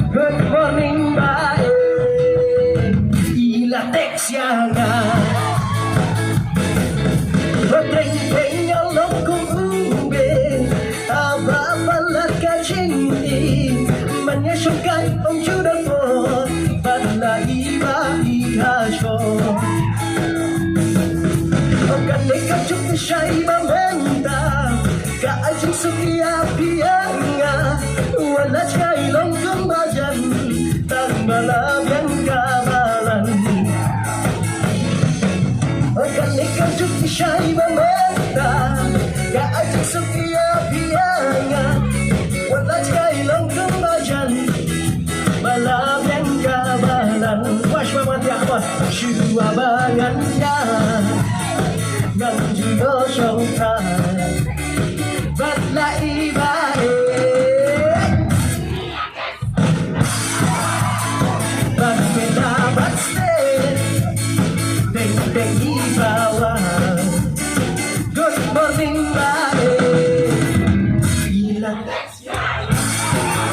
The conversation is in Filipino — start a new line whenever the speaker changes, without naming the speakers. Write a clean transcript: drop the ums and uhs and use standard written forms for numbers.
Good morning bae ila teksyaga Betreng-treng along kong ube Aba balat ka cinti Menyusukan om sudah po Pada iba ihasyo Okan nekap cukup syai mamenta Kaajing sukia pianga Wala syai longkong bajan Tak malabyan kabalan Okan nekap cukup syai mamenta Kaajing sukia pianga Wala syai longkong bajan Malabyan kabalan Wash mamati apa Syuabangan ya Ngang juga syautan Batla ibae Bat kita bat stay Deng deng ibawa